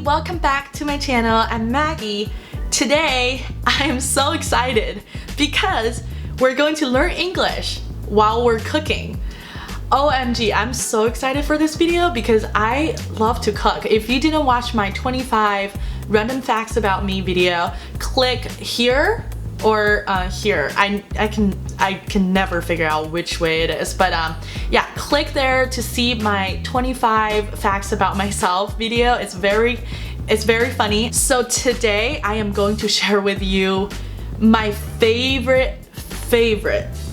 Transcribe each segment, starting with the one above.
welcome back to my channel. I'm Maggie. Today, I am so excited because we're going to learn English while we're cooking. OMG, I'm so excited for this video because I love to cook. If you didn't watch my 25 random facts about me video, click here or here. I can never figure out which way it is, but yeah, click there to see my 25 facts about myself video. It's very funny. So today I am going to share with you my favorite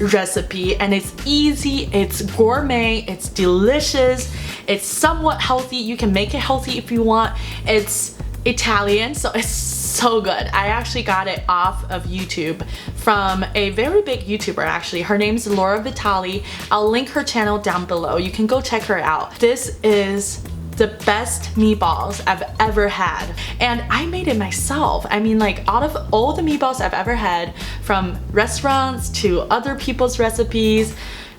recipe, and it's easy, it's gourmet, it's delicious, it's somewhat healthy. You can make it healthy if you want. It's Italian, so it's so good. I actually got it off of YouTube from a very big YouTuber actually. Her name's Laura Vitale. I'll link her channel down below. You can go check her out. This is the best meatballs I've ever had, and I made it myself. I mean, like, out of all the meatballs I've ever had, from restaurants to other people's recipes,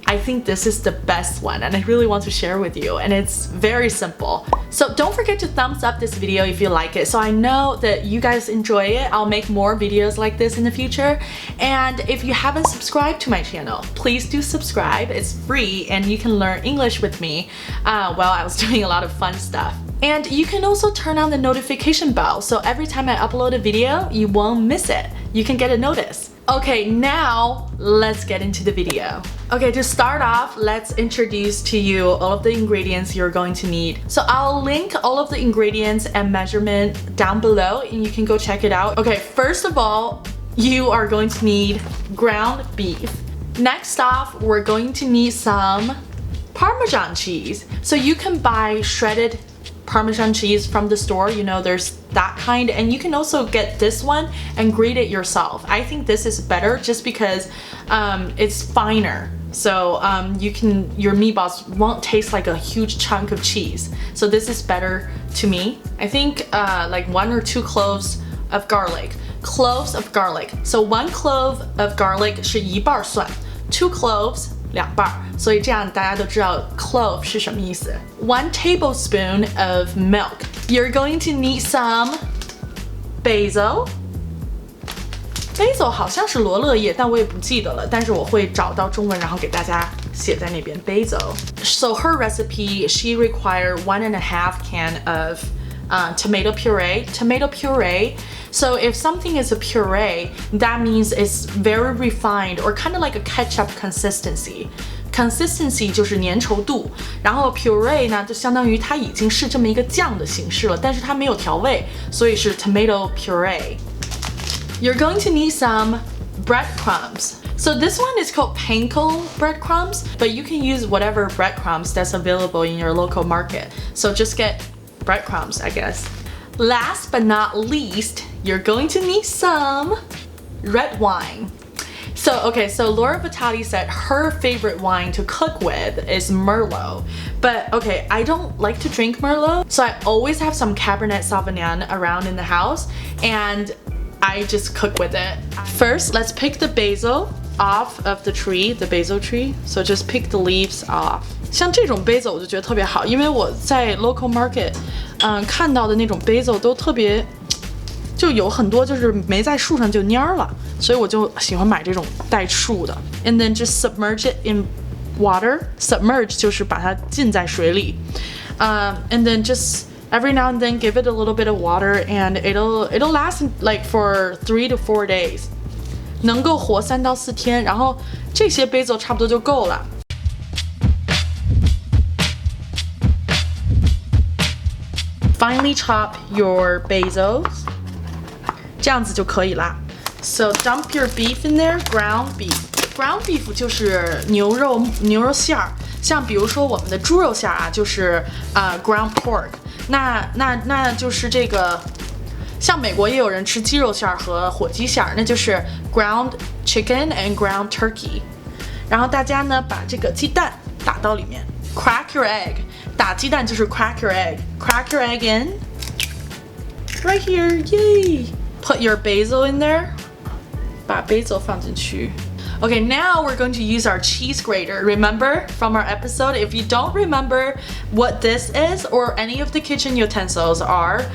I think this is the best one, and I really want to share with you, and it's very simple. So don't forget to thumbs up this video if you like it, so I know that you guys enjoy it. I'll make more videos like this in the future, and if you haven't subscribed to my channel, please do subscribe. It's free, and you can learn English with me while I was doing a lot of fun stuff. And you can also turn on the notification bell, so every time I upload a video, you won't miss it. You can get a notice. Okay, now let's get into the video. Okay, to start off, let's introduce to you all of the ingredients you're going to need. So I'll link all of the ingredients and measurement down below, and you can go check it out. Okay, first of all, you are going to need ground beef. Next off, we're going to need some Parmesan cheese. So you can buy shredded Parmesan cheese from the store, you know, there's that kind, and you can also get this one and grate it yourself. I think this is better just because it's finer, so your meatballs won't taste like a huge chunk of cheese. So this is better to me. I think like 1 or 2 cloves of garlic. Cloves of garlic. So 1 clove of garlic 是1瓣蒜 2 cloves 2瓣，所以这样大家都知道 clove 是什么意思。1 tablespoon of milk. You're going to need some basil. Basil 好像是罗勒叶，但我也不记得了，但是我会找到中文，然后给大家写在那边 basil. So her recipe, she required 1.5 can of tomato puree. Tomato puree. So if something is a puree, that means it's very refined or kind of like a ketchup consistency. Consistency 就是粘稠度，然后 puree 呢就相当于它已经是这么一个酱的形式了，但是它没有调味，所以是 tomato puree. You're going to need some breadcrumbs. So this one is called panko breadcrumbs, but you can use whatever breadcrumbs that's available in your local market. So just get breadcrumbs, I guess. Last but not least, you're going to need some red wine. So Laura Vitale said her favorite wine to cook with is Merlot. But okay, I don't like to drink Merlot, so I always have some Cabernet Sauvignon around in the house, and I just cook with it. First, let's pick the basil off of the tree, the basil tree. So just pick the leaves off. 像这种 basil 我就觉得特别好，因为我在 local market 看到的那种 basil 都特别，就有很多就是没在树上就蔫了，所以我就喜欢买这种带树的。And then just submerge it in water. Submerge 就是把它浸在水里。And then just every now and then give it a little bit of water, and it'll last like for 3 to 4 days. 能够活3到4天，然后这些 basil 差不多就够了。Finely chop your basils. 这样子就可以啦。So dump your beef in there, ground beef. Ground beef 就是牛肉馅儿，像比如说我们的猪肉馅儿啊，就是ground pork. 那就是这个，像美国也有人吃鸡肉馅儿和火鸡馅儿，那就是 ground chicken and ground turkey. 然后大家呢把这个鸡蛋打到里面 ，crack your egg. 打鸡蛋就是 crack your egg. Crack your egg in. Right here, yay! Put your basil in there. 把 basil 放进去。Okay, now we're going to use our cheese grater. Remember from our episode, if you don't remember what this is or any of the kitchen utensils are,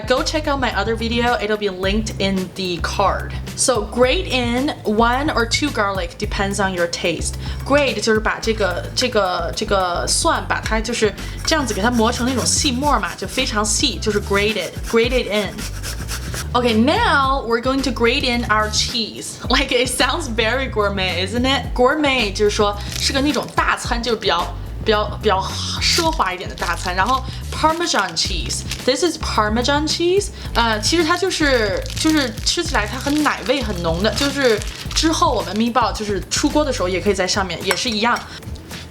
Go check out my other video. It'll be linked in the card. So grate in 1 or 2 garlic, depends on your taste. Grate 就是把这个蒜把它就是这样子给它磨成那种细末嘛，就非常细，就是 grate it in. Okay, now we're going to grate in our cheese. Like it sounds very gourmet, isn't it? Gourmet 就是说是个那种大餐，就是比较奢华一点的大餐。然后 Parmesan cheese, this is Parmesan cheese. 其实它就是吃起来它很奶味很浓的，就是之后我们meatball就是出锅的时候也可以在上面，也是一样。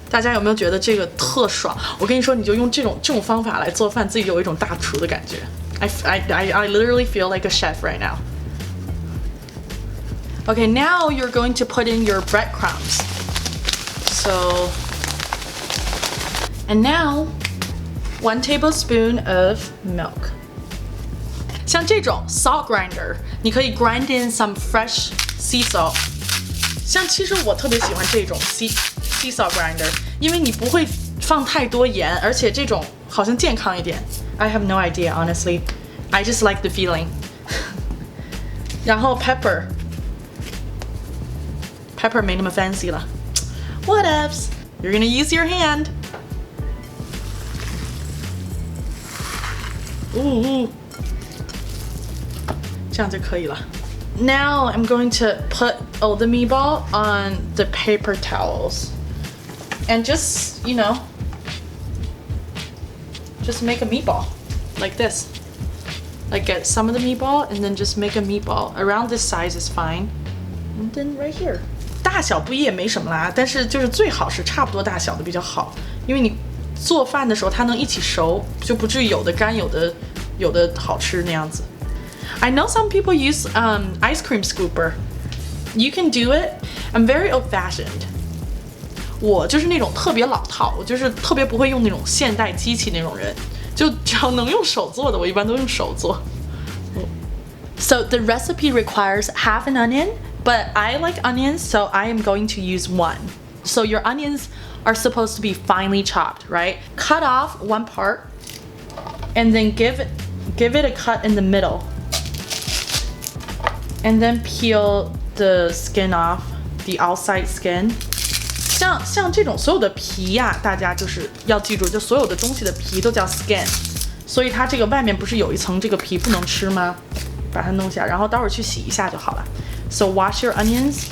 大家有没有觉得这个特爽？我跟你说，你就用这种方法来做饭，自己就有一种大厨的感觉。I literally feel like a chef right now. Okay, now you're going to put in your breadcrumbs. So, and now 1 tablespoon of milk. 像这种 salt grinder, 你可以 grind in some fresh sea salt. 像其实我特别喜欢这种 sea salt grinder, 因为你不会放太多盐，而且这种好像健康一点。I have no idea, honestly. I just like the feeling. 然后 pepper 没那么 fancy 了。What else? You're gonna use your hand. 这样就可以了。Now I'm going to put all the meatball on the paper towels. And just, just make a meatball like this. Like get some of the meatball and then just make a meatball. Around this size is fine. And then right here. 大小不一也没什么啦，但是就是最好是差不多大小的比较好，因为你做饭的时候它能一起熟，就不至于有的干有的好吃那样子。I know some people use ice cream scooper. You can do it. I'm very old-fashioned. 我就是那种特别老套，我就是特别不会用那种现代机器那种人，就只要能用手做的，我一般都用手做。So the recipe requires half an onion, but I like onions, so I am going to use 1. So your onions are supposed to be finely chopped, right? Cut off 1 part, and then give it a cut in the middle, and then peel the skin off, the outside skin. 像这种所有的皮呀，大家就是要记住，就所有的东西的皮都叫 skin， 所以它这个外面不是有一层这个皮不能吃吗？把它弄下，然后待会儿去洗一下就好了。So wash your onions.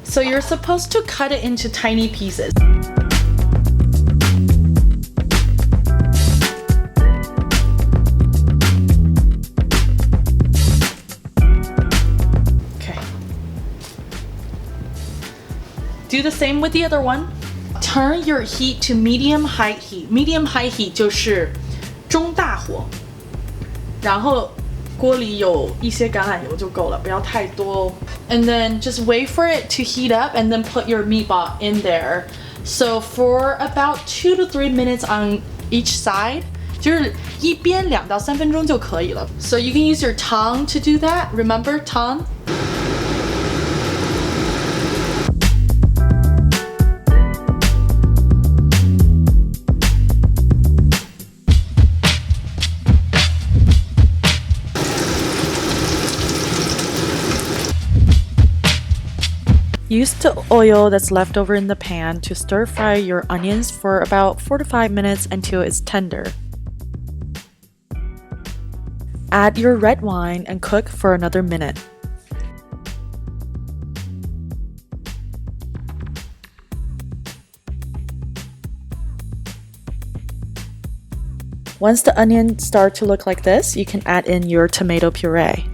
So you're supposed to cut it into tiny pieces. Do the same with the other one. Turn your heat to medium-high heat. Medium-high heat 就是中大火，然后锅里有一些橄榄油就够了，不要太多。And then just wait for it to heat up and then put your meatball in there. So for about 2 to 3 minutes on each side. 就是一边2到3分钟就可以了。So you can use your tongue to do that. Remember tongue? Use the oil that's left over in the pan to stir fry your onions for about 4 to 5 minutes until it's tender. Add your red wine and cook for another minute. Once the onions start to look like this, you can add in your tomato puree.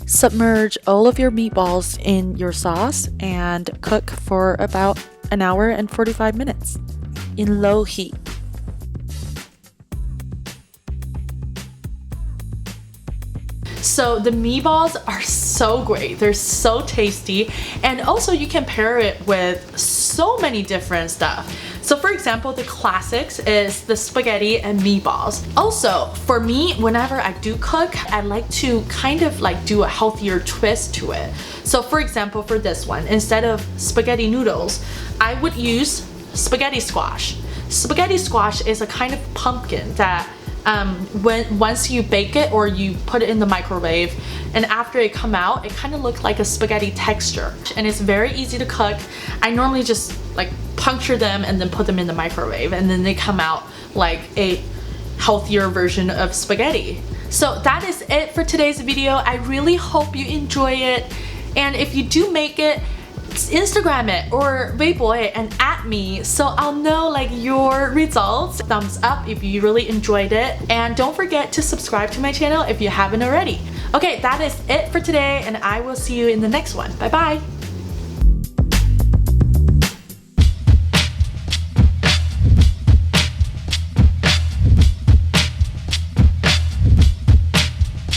Submerge all of your meatballs in your sauce and cook for about 1 hour and 45 minutes in low heat. So the meatballs are so great. They're so tasty. And also you can pair it with so many different stuff. So for example, the classics is the spaghetti and meatballs. Also, for me, whenever I do cook, I like to kind of like do a healthier twist to it. So for example, for this one, instead of spaghetti noodles, I would use spaghetti squash. Spaghetti squash is a kind of pumpkin that once you bake it or you put it in the microwave, and after it come out, it kind of looks like a spaghetti texture, and it's very easy to cook. I normally just like puncture them and then put them in the microwave, and then they come out like a healthier version of spaghetti. So that is it for today's video. I really hope you enjoy it, and if you do make it, Instagram it or Weibo it and at me so I'll know like your results. Thumbs up if you really enjoyed it, and don't forget to subscribe to my channel if you haven't already. Okay, that is it for today, and I will see you in the next one. Bye bye.